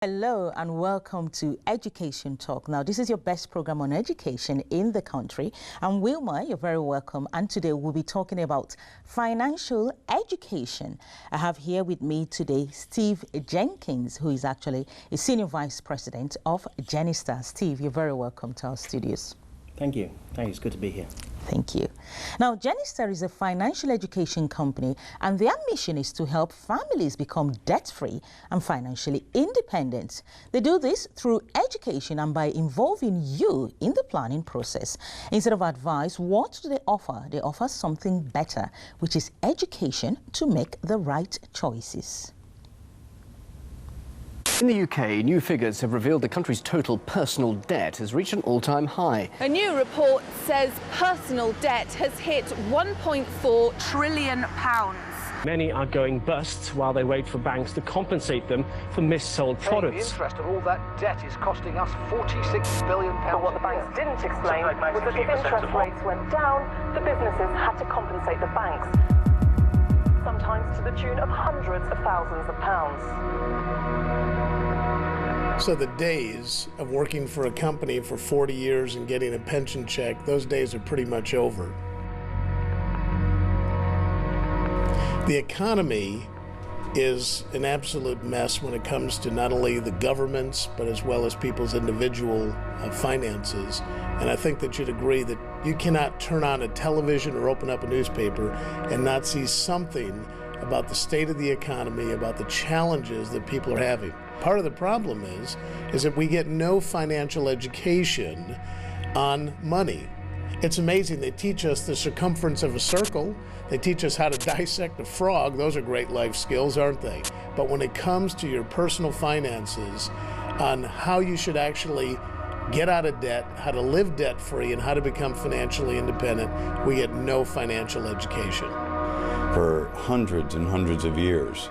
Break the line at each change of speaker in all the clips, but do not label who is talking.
Hello and welcome to Education Talk. Now, this is your best program on education in the country. I'm Wilma, you're very welcome. And today we'll be talking about financial education. I have here with me today Steve Jenkins, who is actually a Senior Vice President of Genistar. Steve, you're very welcome to our studios.
Thank you. Thank you. It's good to be here.
Thank you. Now, Genistar is a financial education company, and their mission is to help families become debt-free and financially independent. They do this through education and by involving you in the planning process. Instead of advice, what do they offer? They offer something better, which is education to make the right choices.
In the UK, new figures have revealed the country's total personal debt has reached an all-time high.
A new report says personal debt has hit £1.4 trillion.
Many are going bust while they wait for banks to compensate them for missold products.
The interest of all that debt is costing us £46 billion.
But what the banks didn't explain was that if interest rates went down, the businesses had to compensate the banks, sometimes to the tune of hundreds of thousands of pounds.
So the days of working for a company for 40 years and getting a pension check, those days are pretty much over. The economy is an absolute mess when it comes to not only the governments, but as well as people's individual finances. And I think that you'd agree that you cannot turn on a television or open up a newspaper and not see something about the state of the economy, about the challenges that people are having. Part of the problem is that we get no financial education on money. It's amazing. They teach us the circumference of a circle. They teach us how to dissect a frog. Those are great life skills, aren't they? But when it comes to your personal finances, on how you should actually get out of debt, how to live debt-free, and how to become financially independent, we get no financial education.
For hundreds and hundreds of years,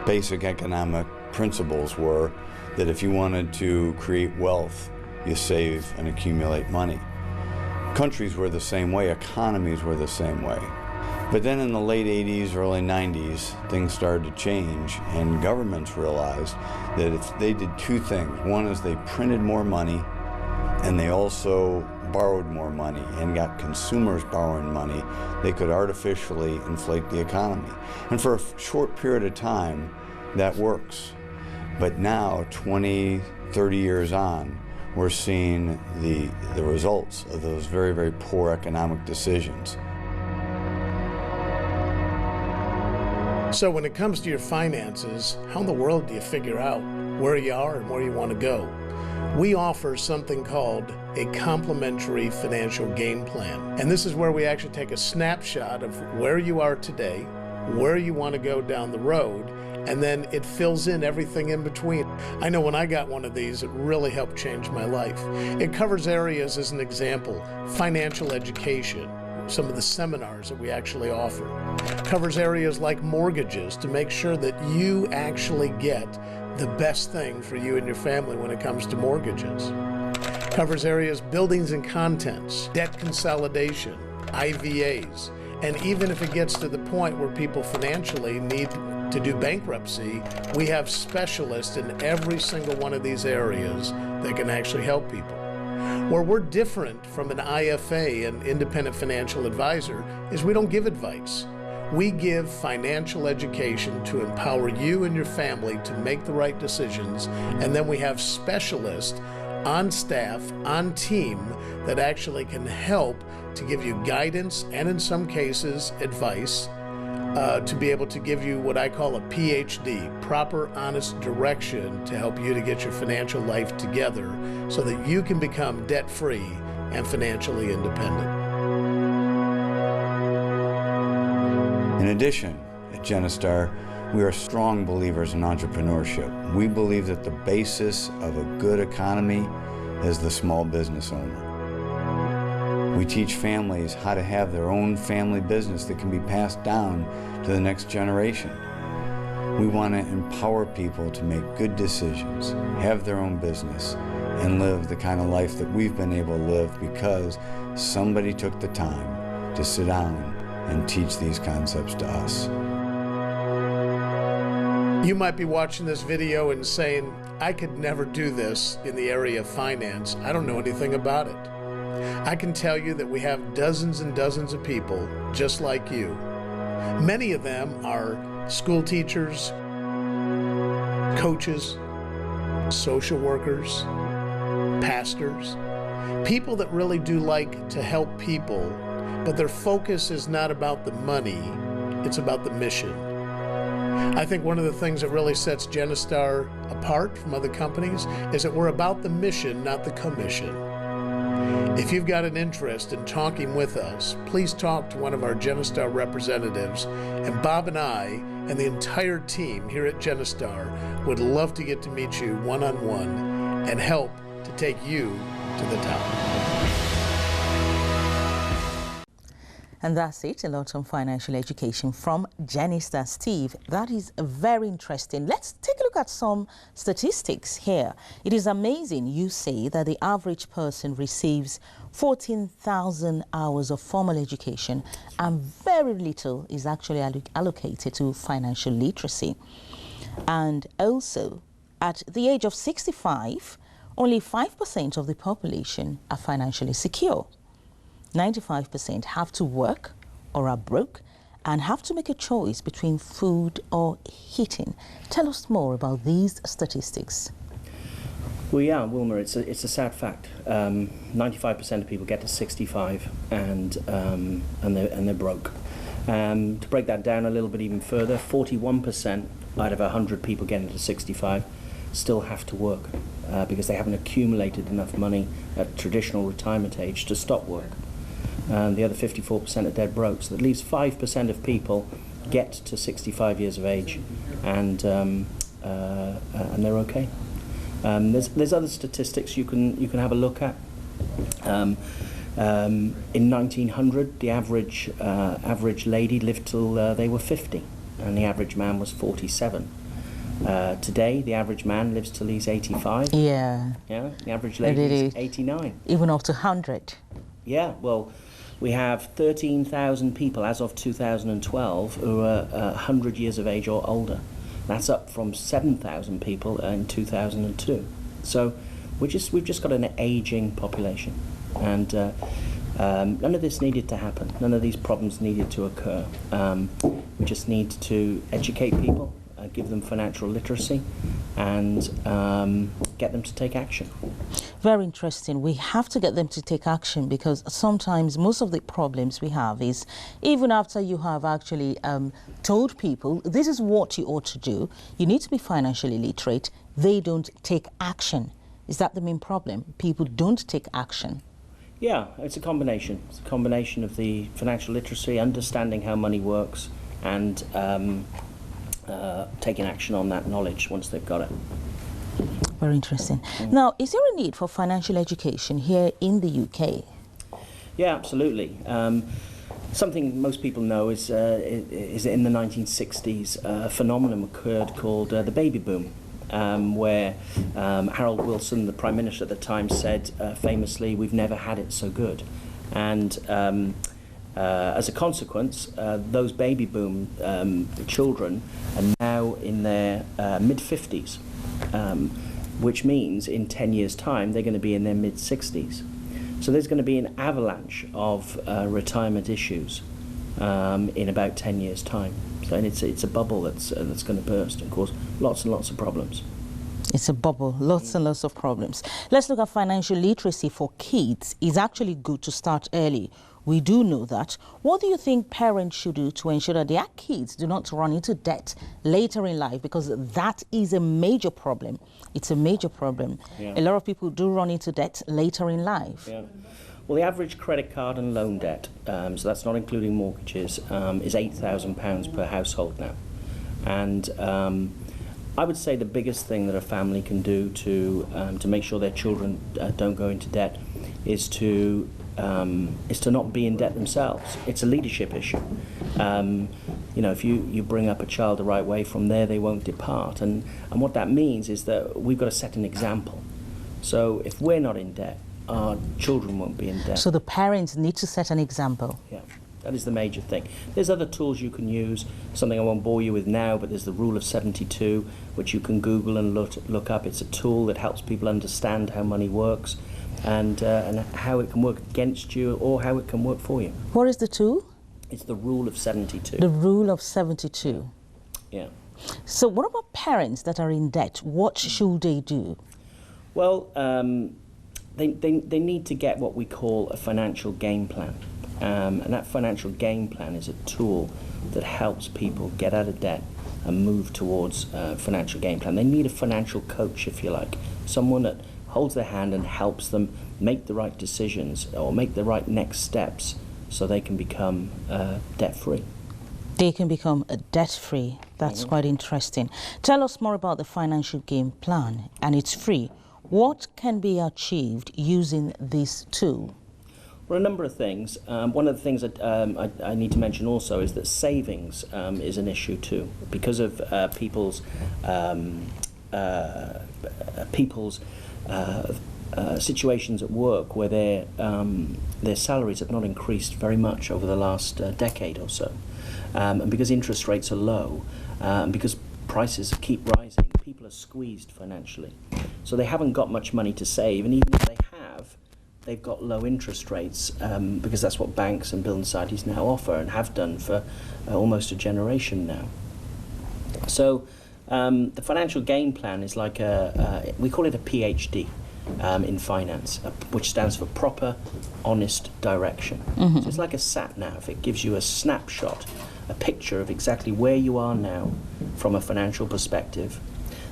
basic economic principles were that if you wanted to create wealth, you save and accumulate money. Countries were the same way, economies were the same way. But then in the late 80s, early 90s, things started to change, and governments realized that if they did two things. One is they printed more money, and they also borrowed more money and got consumers borrowing money, they could artificially inflate the economy. And for a short period of time, that works. But now, 20, 30 years on, we're seeing the results of those very, very poor economic decisions.
So when it comes to your finances, how in the world do you figure out where you are and where you want to go? We offer something called a complimentary financial game plan. And this is where we actually take a snapshot of where you are today, where you want to go down the road, and then it fills in everything in between. I know when I got one of these, it really helped change my life. It covers areas, as an example, financial education, some of the seminars that we actually offer. It covers areas like mortgages to make sure that you actually get the best thing for you and your family when it comes to mortgages. It covers areas buildings and contents, debt consolidation, IVAs, and even if it gets to the point where people financially need to do bankruptcy, we have specialists in every single one of these areas that can actually help people. Where we're different from an IFA, an independent financial advisor, is we don't give advice. We give financial education to empower you and your family to make the right decisions, and then we have specialists on staff, on team, that actually can help to give you guidance and in some cases advice to be able to give you what I call a PhD, proper honest direction to help you to get your financial life together so that you can become debt-free and financially independent.
In addition, at Genistar, we are strong believers in entrepreneurship. We believe that the basis of a good economy is the small business owner. We teach families how to have their own family business that can be passed down to the next generation. We want to empower people to make good decisions, have their own business, and live the kind of life that we've been able to live because somebody took the time to sit down and teach these concepts to us.
You might be watching this video and saying, I could never do this in the area of finance. I don't know anything about it. I can tell you that we have dozens and dozens of people just like you. Many of them are school teachers, coaches, social workers, pastors, people that really do like to help people, but their focus is not about the money, it's about the mission. I think one of the things that really sets Genistar apart from other companies is that we're about the mission, not the commission. If you've got an interest in talking with us, please talk to one of our Genistar representatives, and Bob and I and the entire team here at Genistar would love to get to meet you one-on-one and help to take you to the top.
And that's it, a lot on financial education from Genistar. Steve, that is very interesting. Let's take a look at some statistics here. It is amazing you say that the average person receives 14,000 hours of formal education and very little is actually allocated to financial literacy. And also, at the age of 65, only 5% of the population are financially secure. 95% have to work or are broke and have to make a choice between food or heating. Tell us more about these statistics.
Well, yeah, Wilma, it's a sad fact. 95% of people get to 65 and they're broke. To break that down a little bit even further, 41% out of 100 people getting to 65 still have to work because they haven't accumulated enough money at traditional retirement age to stop work. The other 54% are dead broke. So that leaves 5% of people get to 65 years of age and they're okay. There's other statistics you can have a look at. In 1900, the average lady lived till they were 50, and the average man was 47. Today, the average man lives till he's 85.
Yeah.
Yeah. The average lady is 89.
Even up to 100.
Yeah. Well, we have 13,000 people as of 2012 who are 100 years of age or older. That's up from 7,000 people in 2002. So we've just got an aging population, and none of this needed to happen. None of these problems needed to occur. We just need to educate people, give them financial literacy, and get them to take action.
Very interesting. We have to get them to take action because sometimes most of the problems we have is even after you have actually told people this is what you ought to do, you need to be financially literate, they don't take action. Is that the main problem? People don't take action.
Yeah, it's a combination. It's a combination of the financial literacy, understanding how money works, and taking action on that knowledge once they've got it.
Very interesting. Now, is there a need for financial education here in the UK?
Yeah, absolutely. Something most people know is in the 1960s a phenomenon occurred called the baby boom, where Harold Wilson, the Prime Minister at the time, said famously, "We've never had it so good." And as a consequence, those baby boom children are now in their mid-50s. Which means in 10 years' time they're going to be in their mid-60s. So there's going to be an avalanche of retirement issues in about 10 years' time. So and it's a bubble that's going to burst and cause lots and lots of problems.
It's a bubble, lots and lots of problems. Let's look at financial literacy for kids. It's actually good to start early. We do know that. What do you think parents should do to ensure that their kids do not run into debt later in life? Because that is a major problem. It's a major problem. Yeah. A lot of people do run into debt later in life.
Yeah. Well, the average credit card and loan debt, so that's not including mortgages, is £8,000 per household now. And I would say the biggest thing that a family can do to make sure their children don't go into debt is to not be in debt themselves. It's a leadership issue. You know, if you bring up a child the right way, from there they won't depart. And what that means is that we've got to set an example. So if we're not in debt, our children won't be in debt.
So the parents need to set an example.
Yeah. That is the major thing. There's other tools you can use, something I won't bore you with now, but there's the Rule of 72, which you can Google and look up. It's a tool that helps people understand how money works and how it can work against you or how it can work for you.
What is the tool?
It's the Rule of 72.
The Rule of 72.
Yeah.
So what about parents that are in debt? What should they do?
Well, they need to get what we call a financial game plan. And that financial game plan is a tool that helps people get out of debt and move towards a financial game plan. They need a financial coach, if you like, someone that holds their hand and helps them make the right decisions or make the right next steps so they can become debt-free.
They can become debt-free. That's quite interesting. Tell us more about the financial game plan, and it's free. What can be achieved using this tool?
Well, a number of things. One of the things that I need to mention also is that savings is an issue too, because of people's situations at work where their salaries have not increased very much over the last decade or so, and because interest rates are low, and because prices keep rising, people are squeezed financially, so they haven't got much money to save, and even if they have, they've got low interest rates because that's what banks and building societies now offer and have done for almost a generation now. So the financial game plan is like we call it a PhD in finance, which stands for proper, honest direction. So it's like a sat-nav. It gives you a snapshot, a picture of exactly where you are now from a financial perspective.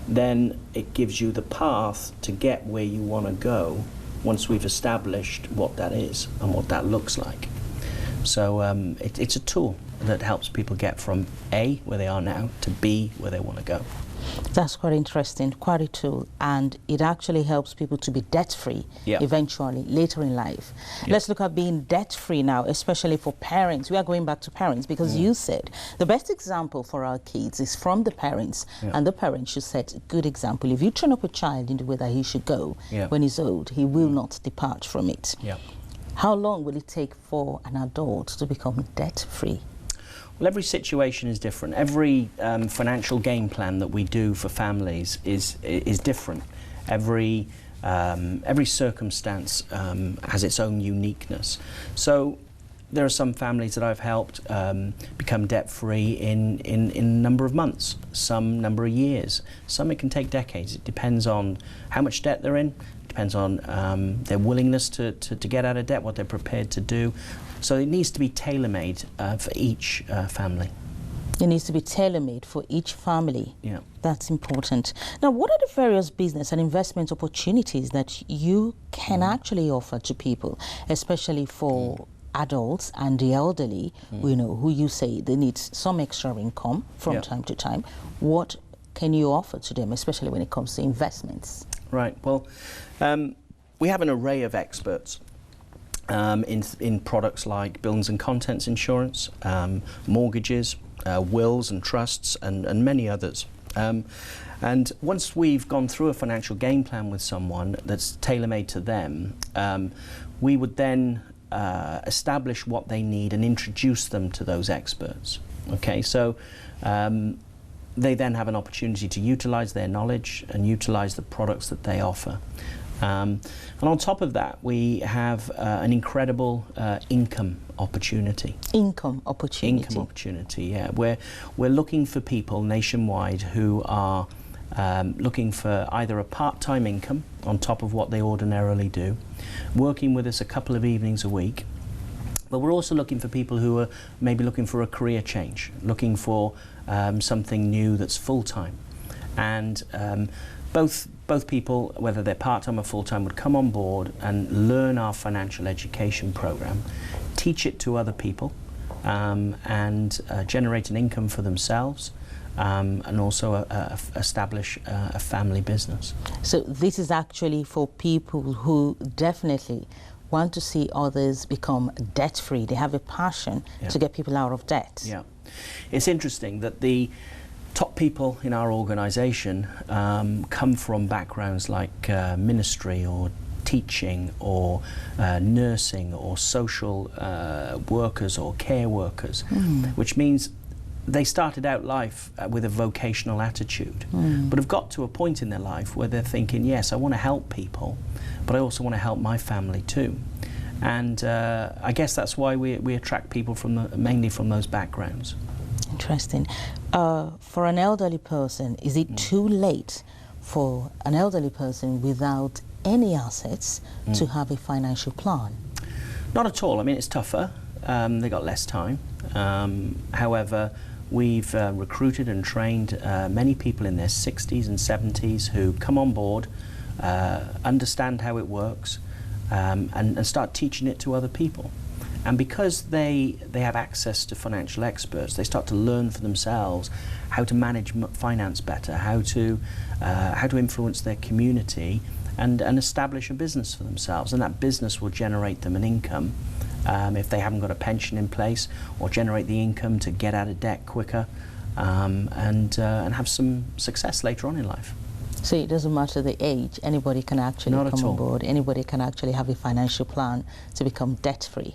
Then it gives you the path to get where you want to go once we've established what that is and what that looks like. So it's a tool that helps people get from A, where they are now, to B, where they want to go.
That's quite interesting, quite a tool, and it actually helps people to be debt-free eventually, later in life. Let's look at being debt-free now, especially for parents. We are going back to parents because you said the best example for our kids is from the parents, and the parents should set a good example. If you train up a child in the way that he should go when he's old, he will not depart from it. How long will it take for an adult to become debt-free?
Well, every situation is different. Every financial game plan that we do for families is different. Every circumstance has its own uniqueness. So there are some families that I've helped become debt-free in a number of months, some number of years. Some it can take decades. It depends on how much debt they're in. It depends on their willingness to get out of debt, what they're prepared to do. So it needs to be tailor-made for each family.
It needs to be tailor-made for each family.
Yeah.
That's important. Now, what are the various business and investment opportunities that you can actually offer to people, especially for adults and the elderly, you know, who you say they need some extra income from time to time? What can you offer to them, especially when it comes to investments?
Right. Well, we have an array of experts in products like buildings and contents insurance, mortgages, wills and trusts, and many others. And once we've gone through a financial game plan with someone that's tailor-made to them, we would then establish what they need and introduce them to those experts. Okay, so they then have an opportunity to utilize their knowledge and utilize the products that they offer. And on top of that, we have an incredible income opportunity.
Income opportunity.
Income opportunity, yeah. We're looking for people nationwide who are looking for either a part-time income on top of what they ordinarily do, working with us a couple of evenings a week. But we're also looking for people who are maybe looking for a career change, looking for something new that's full-time. And both people, whether they're part-time or full-time, would come on board and learn our financial education program, teach it to other people, and generate an income for themselves, and also establish a family business.
So this is actually for people who definitely want to see others become debt-free. They have a passion to get people out of debt.
Yeah. It's interesting that the top people in our organisation come from backgrounds like ministry or teaching or nursing or social workers or care workers, which means they started out life with a vocational attitude, but have got to a point in their life where they're thinking, yes, I want to help people, but I also want to help my family too. And I guess that's why we attract people mainly from those backgrounds.
Interesting. For an elderly person, is it too late for an elderly person without any assets to have a financial plan?
Not at all. I mean, it's tougher. They got less time. However, we've recruited and trained many people in their 60s and 70s who come on board, understand how it works, and start teaching it to other people. And because they have access to financial experts, they start to learn for themselves how to manage finance better, how to influence their community, and establish a business for themselves. And that business will generate them an income if they haven't got a pension in place, or generate the income to get out of debt quicker, and have some success later on in life.
So it doesn't matter the age, anybody can actually come on board, anybody can actually have a financial plan to become debt-free.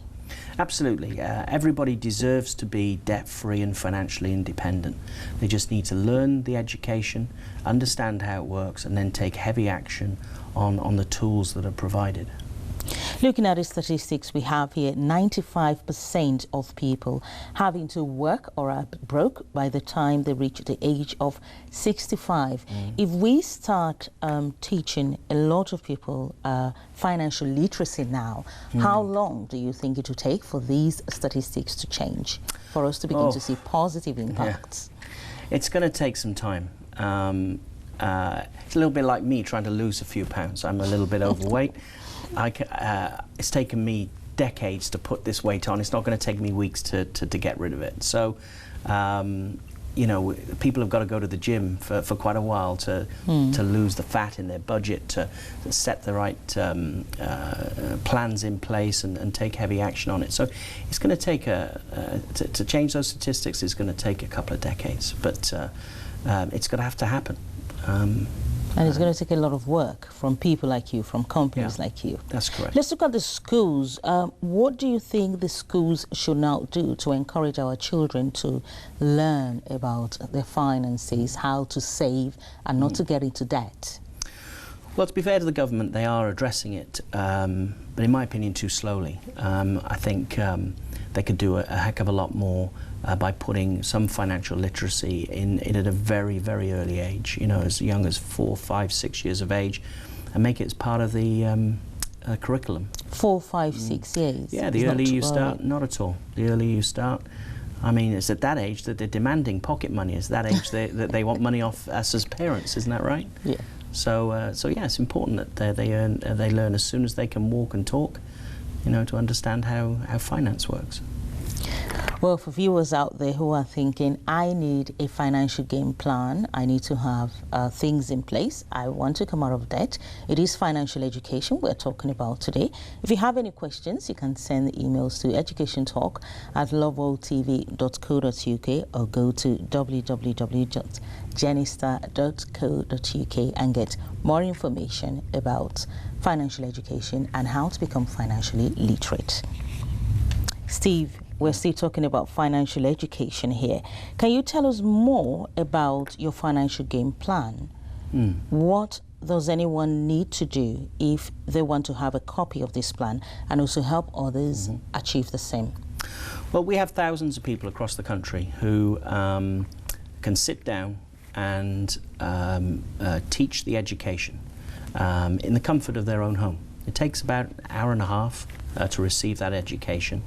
Absolutely. Everybody deserves to be debt-free and financially independent. They just need to learn the education, understand how it works, and then take heavy action on the tools that are provided.
Looking at the statistics we have here, 95% of people having to work or are broke by the time they reach the age of 65. If we start teaching a lot of people financial literacy now, how long do you think it will take for these statistics to change, for us to begin to see positive impacts?
Yeah. It's going to take some time. It's a little bit like me trying to lose a few pounds. I'm a little bit overweight. It's taken me decades to put this weight on. It's not going to take me weeks to get rid of it. So, you know, people have got to go to the gym for quite a while to lose the fat in their budget, to set the right plans in place and take heavy action on it. So it's going to take to change those statistics is going to take a couple of decades, but it's going to have to happen.
And it's going to take a lot of work from people like you, from companies like you.
That's correct.
Let's look at the schools. What do you think the schools should now do to encourage our children to learn about their finances, how to save and not to get into debt?
Well, to be fair to the government, they are addressing it, but in my opinion, too slowly. I think they could do a heck of a lot more by putting some financial literacy in at a very, very early age, you know, as young as 4, 5, 6 years of age, and make it as part of the curriculum.
4, 5, 6 years?
Yeah, the earlier you start, not at all. The earlier you start, I mean, it's at that age that they're demanding pocket money. It's that age that they want money off us as parents, isn't that right?
Yeah.
So yeah, it's important that they learn as soon as they can walk and talk, you know, to understand how finance works.
Well, for viewers out there who are thinking, I need a financial game plan, I need to have things in place, I want to come out of debt, it is financial education we're talking about today. If you have any questions, you can send emails to educationtalk@loveworldtv.co.uk or go to www.genistar.co.uk and get more information about financial education and how to become financially literate. Steve, we're still talking about financial education here. Can you tell us more about your financial game plan? What does anyone need to do if they want to have a copy of this plan and also help others achieve the same?
Well, we have thousands of people across the country who can sit down and teach the education in the comfort of their own home. It takes about an hour and a half to receive that education,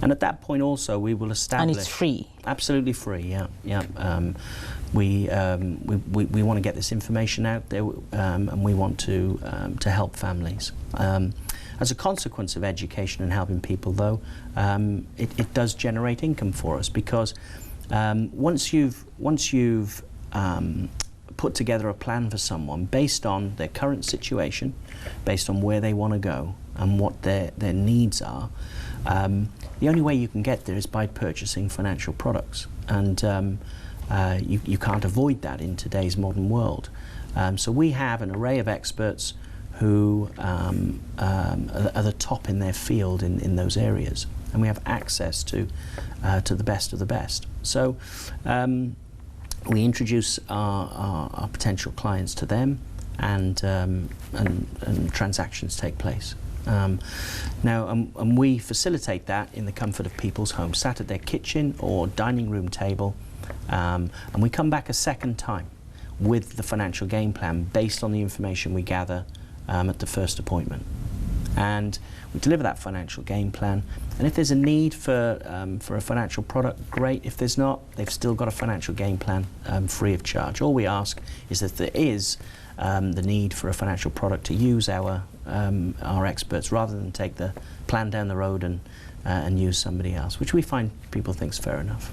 and at that point also we will establish.
And it's free. Absolutely
free. Yeah. We want to get this information out there, and we want to help families. As a consequence of education and helping people, though, it does generate income for us, because once you've put together a plan for someone based on their current situation, based on where they want to go and what their needs are, the only way you can get there is by purchasing financial products, and you can't avoid that in today's modern world. So we have an array of experts who are the top in their field in those areas, and we have access to the best of the best. So we introduce our potential clients to them, and transactions take place. Now, and we facilitate that in the comfort of people's homes, sat at their kitchen or dining room table, and we come back a second time with the financial game plan based on the information we gather at the first appointment. And we deliver that financial game plan, and if there's a need for a financial product, great. If there's not, they've still got a financial game plan free of charge. All we ask is that there is the need for a financial product to use our experts, rather than take the plan down the road and use somebody else, which we find people think's fair enough.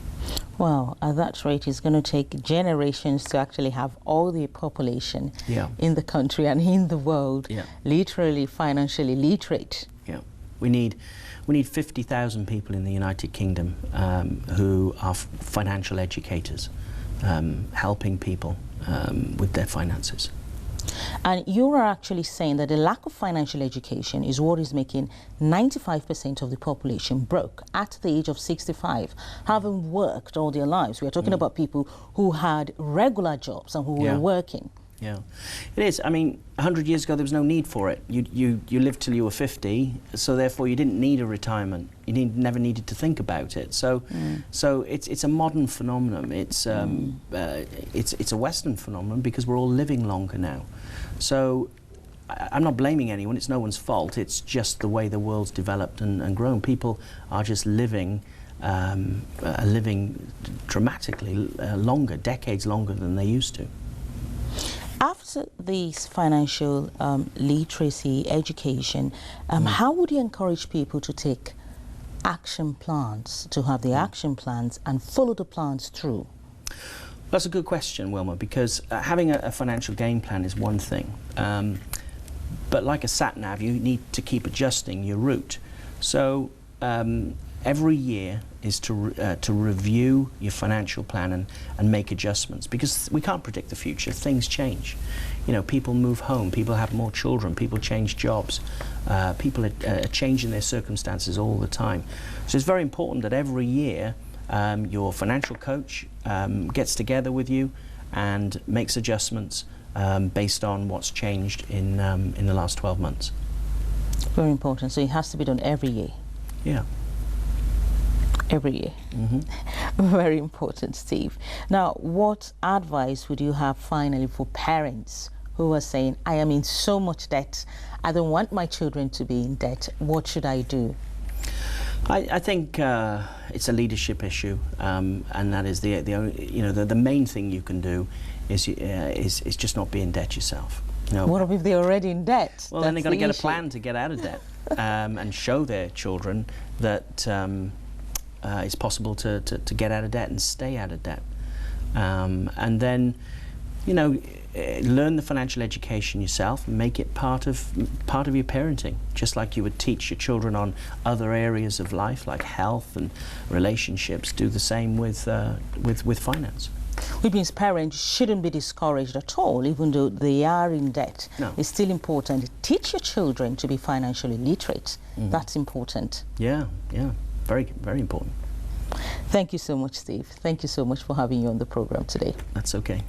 Well, at that rate, it's going to take generations to actually have all the population in the country and in the world literally financially literate. Yeah,
we need 50,000 people in the United Kingdom who are financial educators, helping people with their finances.
And you are actually saying that the lack of financial education is what is making 95% of the population broke at the age of 65, having worked all their lives. We are talking about people who had regular jobs and who were working.
Yeah, it is. I mean, 100 years ago there was no need for it. You lived till you were 50, so therefore you didn't need a retirement. You never needed to think about it. So, so it's a modern phenomenon. It's a Western phenomenon because we're all living longer now. So I'm not blaming anyone. It's no one's fault. It's just the way the world's developed and grown. People are just living dramatically longer, decades longer than they used to.
After this financial literacy education, how would you encourage people to take action plans, to have the action plans and follow the plans through?
That's a good question, Wilma, because having a financial game plan is one thing. But like a sat-nav, you need to keep adjusting your route. So every year is to review your financial plan and make adjustments, because we can't predict the future. Things change. You know, people move home, people have more children, people change jobs, people are changing their circumstances all the time. So it's very important that every year your financial coach gets together with you and makes adjustments based on what's changed in the last 12 months.
Very important. So it has to be done every year.
Yeah.
Every year. Very important, Steve. Now, what advice would you have finally for parents who are saying, I am in so much debt, I don't want my children to be in debt, what should I do?
I think it's a leadership issue, and that is the main thing you can do is just not be in debt yourself. You know,
what if they're already in debt?
Well, then they've got to get a plan to get out of debt and show their children that it's possible to get out of debt and stay out of debt. And then, you know, learn the financial education yourself and make it part of your parenting, just like you would teach your children on other areas of life like health and relationships. Do the same with finance.
Which means parents shouldn't be discouraged at all, even though they are in debt.
No.
It's still important. Teach your children to be financially literate. That's important.
Yeah, yeah, very, very important.
Thank you so much, Steve. Thank you so much for having you on the program today.
That's okay.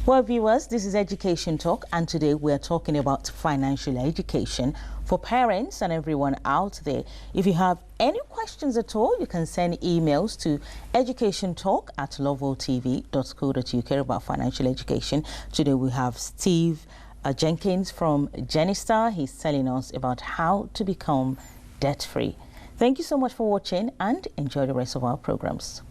Well, viewers, this is Education Talk, and today we're talking about financial education for parents and everyone out there. If you have any questions at all, you can send emails to educationtalk@loveltv.co.uk about financial education. Today we have Steve Jenkins from Genistar. He's telling us about how to become debt-free. Thank you so much for watching and enjoy the rest of our programs.